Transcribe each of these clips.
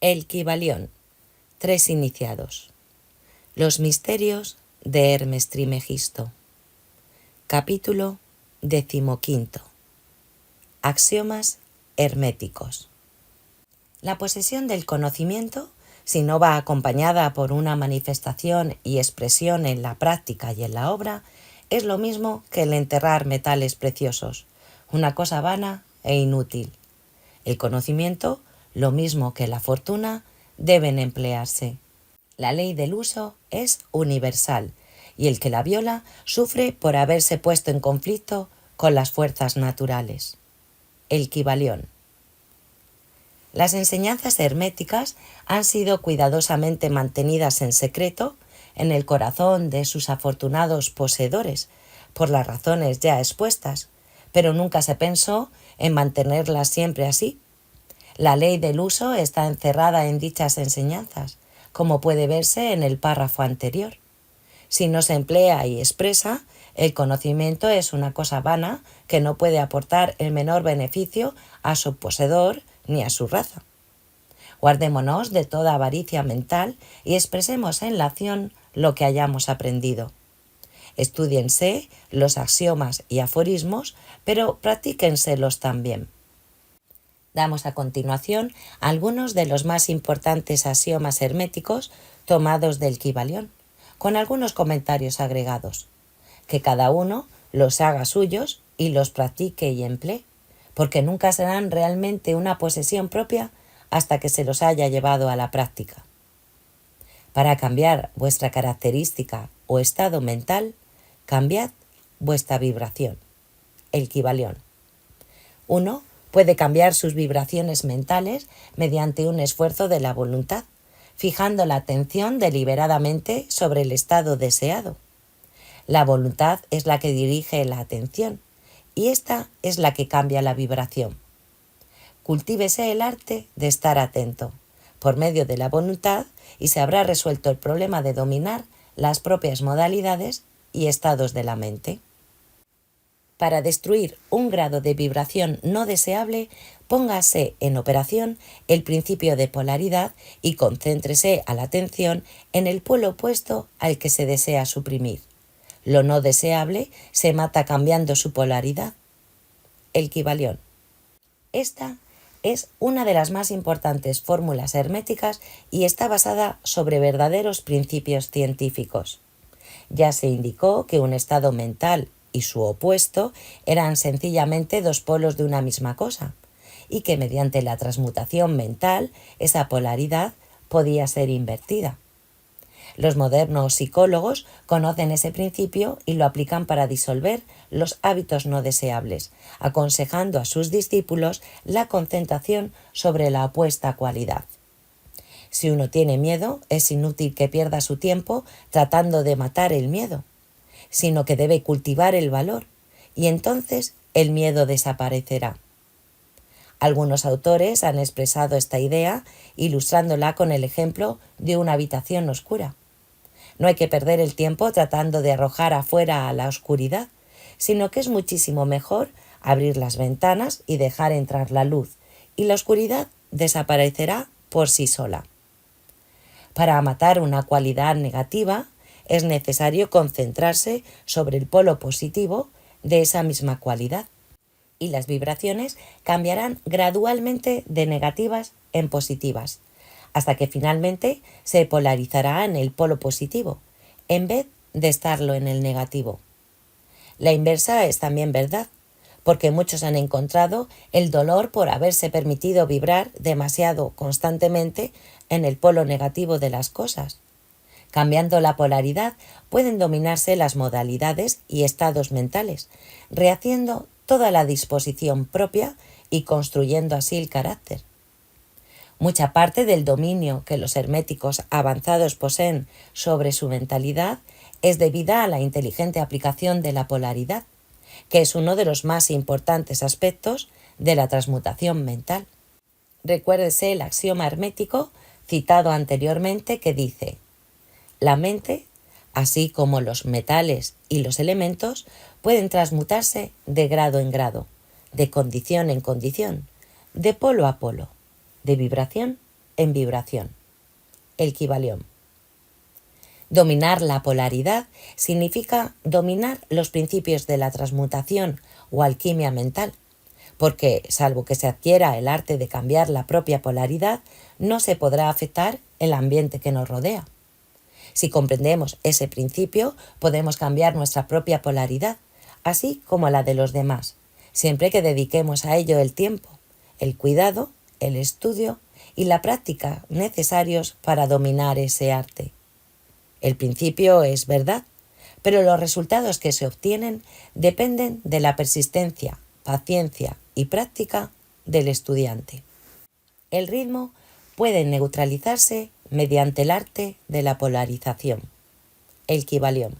El Kybalión. 3 iniciados. Los misterios de Hermes Trismegisto. Capítulo 15. Axiomas herméticos. La posesión del conocimiento, si no va acompañada por una manifestación y expresión en la práctica y en la obra, es lo mismo que el enterrar metales preciosos, una cosa vana e inútil. El conocimiento, lo mismo que la fortuna, deben emplearse. La ley del uso es universal y el que la viola sufre por haberse puesto en conflicto con las fuerzas naturales. El Kybalión. Las enseñanzas herméticas han sido cuidadosamente mantenidas en secreto en el corazón de sus afortunados poseedores, por las razones ya expuestas, pero nunca se pensó en mantenerlas siempre así. La ley del uso está encerrada en dichas enseñanzas, como puede verse en el párrafo anterior. Si no se emplea y expresa, el conocimiento es una cosa vana que no puede aportar el menor beneficio a su poseedor ni a su raza. Guardémonos de toda avaricia mental y expresemos en la acción lo que hayamos aprendido. Estúdiense los axiomas y aforismos, pero practíquenselos también. Damos a continuación algunos de los más importantes axiomas herméticos tomados del Kybalión, con algunos comentarios agregados. Que cada uno los haga suyos y los practique y emplee, porque nunca serán realmente una posesión propia hasta que se los haya llevado a la práctica. Para cambiar vuestra característica o estado mental, cambiad vuestra vibración. El Kybalión. 1. Puede cambiar sus vibraciones mentales mediante un esfuerzo de la voluntad, fijando la atención deliberadamente sobre el estado deseado. La voluntad es la que dirige la atención y esta es la que cambia la vibración. Cultívese el arte de estar atento por medio de la voluntad y se habrá resuelto el problema de dominar las propias modalidades y estados de la mente. Para destruir un grado de vibración no deseable, póngase en operación el principio de polaridad y concéntrese a la atención en el polo opuesto al que se desea suprimir. Lo no deseable se mata cambiando su polaridad. El Kybalión. Esta es una de las más importantes fórmulas herméticas y está basada sobre verdaderos principios científicos. Ya se indicó que un estado mental y su opuesto eran sencillamente dos polos de una misma cosa, y que mediante la transmutación mental esa polaridad podía ser invertida. Los modernos psicólogos conocen ese principio y lo aplican para disolver los hábitos no deseables, aconsejando a sus discípulos la concentración sobre la opuesta cualidad. Si uno tiene miedo, es inútil que pierda su tiempo tratando de matar el miedo, sino que debe cultivar el valor, y entonces el miedo desaparecerá. Algunos autores han expresado esta idea ilustrándola con el ejemplo de una habitación oscura. No hay que perder el tiempo tratando de arrojar afuera a la oscuridad, sino que es muchísimo mejor abrir las ventanas y dejar entrar la luz, y la oscuridad desaparecerá por sí sola. Para matar una cualidad negativa, es necesario concentrarse sobre el polo positivo de esa misma cualidad, y las vibraciones cambiarán gradualmente de negativas en positivas, hasta que finalmente se polarizará en el polo positivo, en vez de estarlo en el negativo. La inversa es también verdad, porque muchos han encontrado el dolor por haberse permitido vibrar demasiado constantemente en el polo negativo de las cosas. Cambiando la polaridad pueden dominarse las modalidades y estados mentales, rehaciendo toda la disposición propia y construyendo así el carácter. Mucha parte del dominio que los herméticos avanzados poseen sobre su mentalidad es debida a la inteligente aplicación de la polaridad, que es uno de los más importantes aspectos de la transmutación mental. Recuérdese el axioma hermético citado anteriormente que dice: la mente, así como los metales y los elementos, pueden transmutarse de grado en grado, de condición en condición, de polo a polo, de vibración en vibración. El Kybalión. Dominar la polaridad significa dominar los principios de la transmutación o alquimia mental, porque, salvo que se adquiera el arte de cambiar la propia polaridad, no se podrá afectar el ambiente que nos rodea. Si comprendemos ese principio, podemos cambiar nuestra propia polaridad, así como la de los demás, siempre que dediquemos a ello el tiempo, el cuidado, el estudio y la práctica necesarios para dominar ese arte. El principio es verdad, pero los resultados que se obtienen dependen de la persistencia, paciencia y práctica del estudiante. El ritmo puede neutralizarse mediante el arte de la polarización. El Kybalión.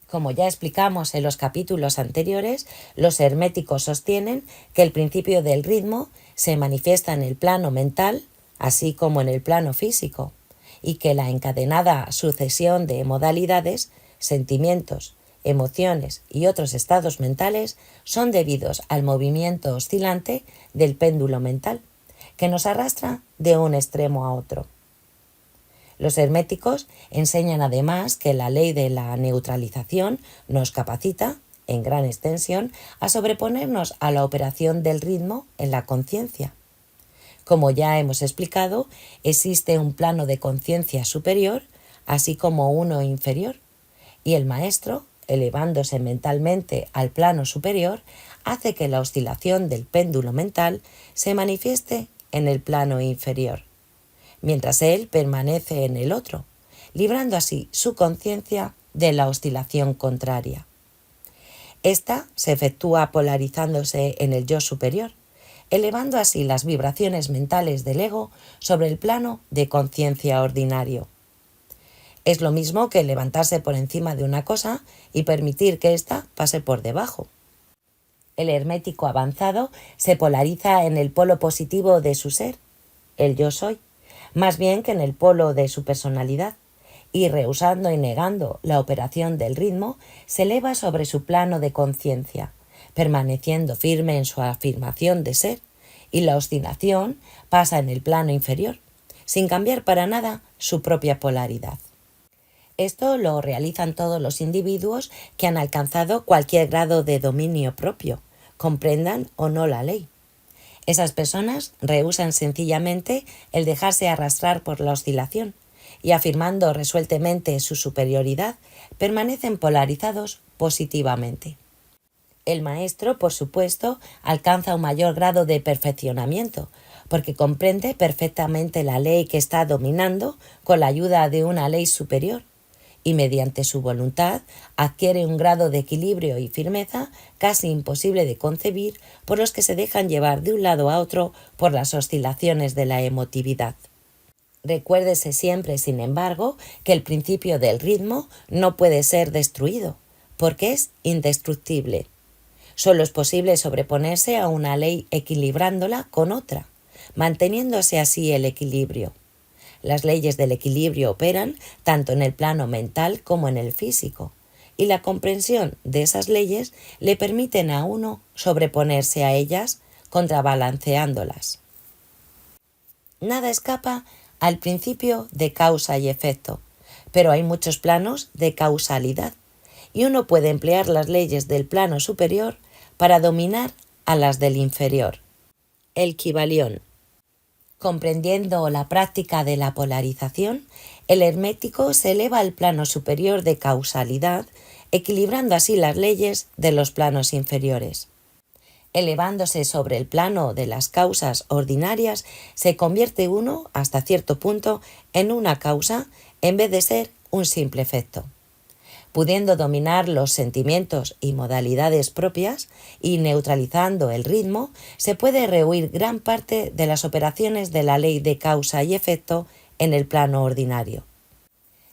Como ya explicamos en los capítulos anteriores, los herméticos sostienen que el principio del ritmo se manifiesta en el plano mental, así como en el plano físico, y que la encadenada sucesión de modalidades, sentimientos, emociones y otros estados mentales son debidos al movimiento oscilante del péndulo mental, que nos arrastra de un extremo a otro. Los herméticos enseñan además que la ley de la neutralización nos capacita, en gran extensión, a sobreponernos a la operación del ritmo en la conciencia. Como ya hemos explicado, existe un plano de conciencia superior, así como uno inferior, y el maestro, elevándose mentalmente al plano superior, hace que la oscilación del péndulo mental se manifieste en el plano inferior, mientras él permanece en el otro, librando así su conciencia de la oscilación contraria. Esta se efectúa polarizándose en el yo superior, elevando así las vibraciones mentales del ego sobre el plano de conciencia ordinario. Es lo mismo que levantarse por encima de una cosa y permitir que ésta pase por debajo. El hermético avanzado se polariza en el polo positivo de su ser, el yo soy, más bien que en el polo de su personalidad, y rehusando y negando la operación del ritmo, se eleva sobre su plano de conciencia, permaneciendo firme en su afirmación de ser, y la oscilación pasa en el plano inferior, sin cambiar para nada su propia polaridad. Esto lo realizan todos los individuos que han alcanzado cualquier grado de dominio propio, comprendan o no la ley. Esas personas rehúsan sencillamente el dejarse arrastrar por la oscilación y, afirmando resueltamente su superioridad, permanecen polarizados positivamente. El maestro, por supuesto, alcanza un mayor grado de perfeccionamiento, porque comprende perfectamente la ley que está dominando con la ayuda de una ley superior, y mediante su voluntad adquiere un grado de equilibrio y firmeza casi imposible de concebir por los que se dejan llevar de un lado a otro por las oscilaciones de la emotividad. Recuérdese siempre, sin embargo, que el principio del ritmo no puede ser destruido, porque es indestructible. Solo es posible sobreponerse a una ley equilibrándola con otra, manteniéndose así el equilibrio. Las leyes del equilibrio operan tanto en el plano mental como en el físico, y la comprensión de esas leyes le permiten a uno sobreponerse a ellas, contrabalanceándolas. Nada escapa al principio de causa y efecto, pero hay muchos planos de causalidad, y uno puede emplear las leyes del plano superior para dominar a las del inferior. El Kybalión. Comprendiendo la práctica de la polarización, el hermético se eleva al plano superior de causalidad, equilibrando así las leyes de los planos inferiores. Elevándose sobre el plano de las causas ordinarias, se convierte uno, hasta cierto punto, en una causa en vez de ser un simple efecto. Pudiendo dominar los sentimientos y modalidades propias y neutralizando el ritmo, se puede rehuir gran parte de las operaciones de la ley de causa y efecto en el plano ordinario.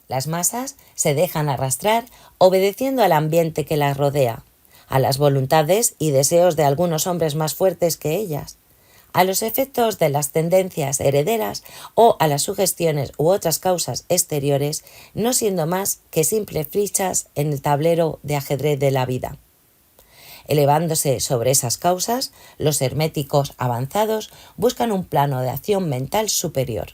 Las masas se dejan arrastrar obedeciendo al ambiente que las rodea, a las voluntades y deseos de algunos hombres más fuertes que ellas, a los efectos de las tendencias herederas o a las sugestiones u otras causas exteriores, no siendo más que simples fichas en el tablero de ajedrez de la vida. Elevándose sobre esas causas, los herméticos avanzados buscan un plano de acción mental superior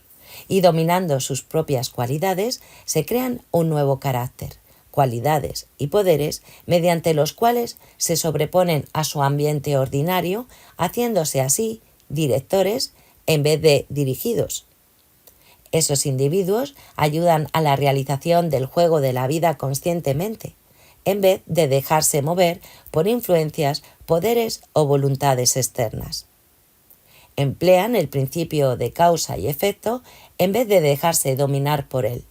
y, dominando sus propias cualidades, se crean un nuevo carácter, cualidades y poderes mediante los cuales se sobreponen a su ambiente ordinario, haciéndose así directores en vez de dirigidos. Esos individuos ayudan a la realización del juego de la vida conscientemente, en vez de dejarse mover por influencias, poderes o voluntades externas. Emplean el principio de causa y efecto en vez de dejarse dominar por él.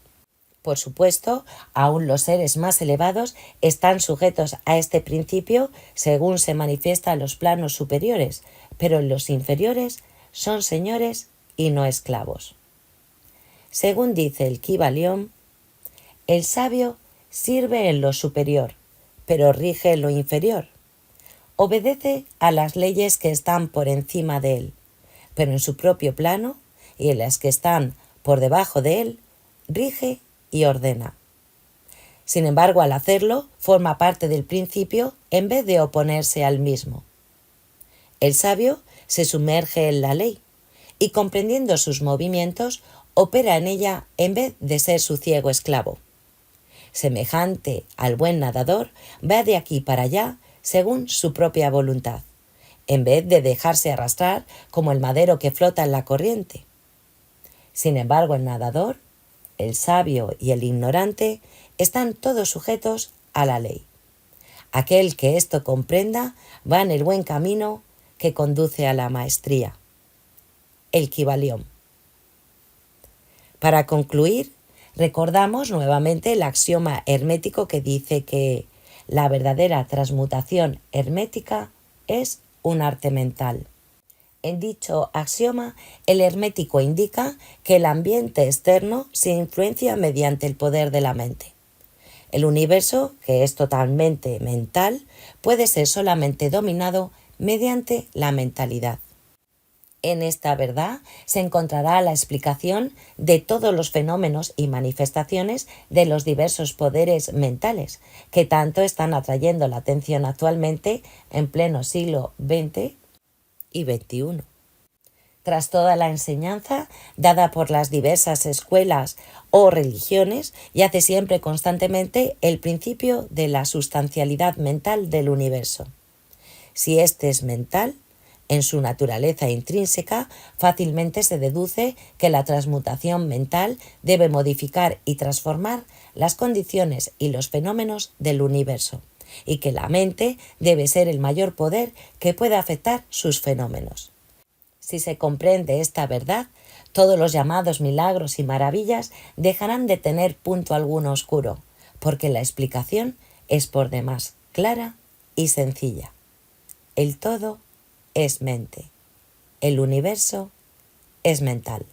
Por supuesto, aún los seres más elevados están sujetos a este principio según se manifiesta en los planos superiores, pero en los inferiores son señores y no esclavos. Según dice el Kybalión, el sabio sirve en lo superior, pero rige en lo inferior. Obedece a las leyes que están por encima de él, pero en su propio plano y en las que están por debajo de él, rige y ordena. Sin embargo, al hacerlo, forma parte del principio en vez de oponerse al mismo. El sabio se sumerge en la ley y, comprendiendo sus movimientos, opera en ella en vez de ser su ciego esclavo. Semejante al buen nadador, va de aquí para allá según su propia voluntad, en vez de dejarse arrastrar como el madero que flota en la corriente. Sin embargo, el nadador, el sabio y el ignorante están todos sujetos a la ley. Aquel que esto comprenda va en el buen camino que conduce a la maestría. El Kybalión. Para concluir, recordamos nuevamente el axioma hermético que dice que la verdadera transmutación hermética es un arte mental. En dicho axioma, el hermético indica que el ambiente externo se influencia mediante el poder de la mente. El universo, que es totalmente mental, puede ser solamente dominado mediante la mentalidad. En esta verdad se encontrará la explicación de todos los fenómenos y manifestaciones de los diversos poderes mentales que tanto están atrayendo la atención actualmente en pleno siglo XX y XXI. Tras toda la enseñanza dada por las diversas escuelas o religiones, yace siempre constantemente el principio de la sustancialidad mental del universo. Si éste es mental, en su naturaleza intrínseca, fácilmente se deduce que la transmutación mental debe modificar y transformar las condiciones y los fenómenos del universo, y que la mente debe ser el mayor poder que pueda afectar sus fenómenos. Si se comprende esta verdad, todos los llamados milagros y maravillas dejarán de tener punto alguno oscuro, porque la explicación es por demás clara y sencilla. El todo es mente. El universo es mental.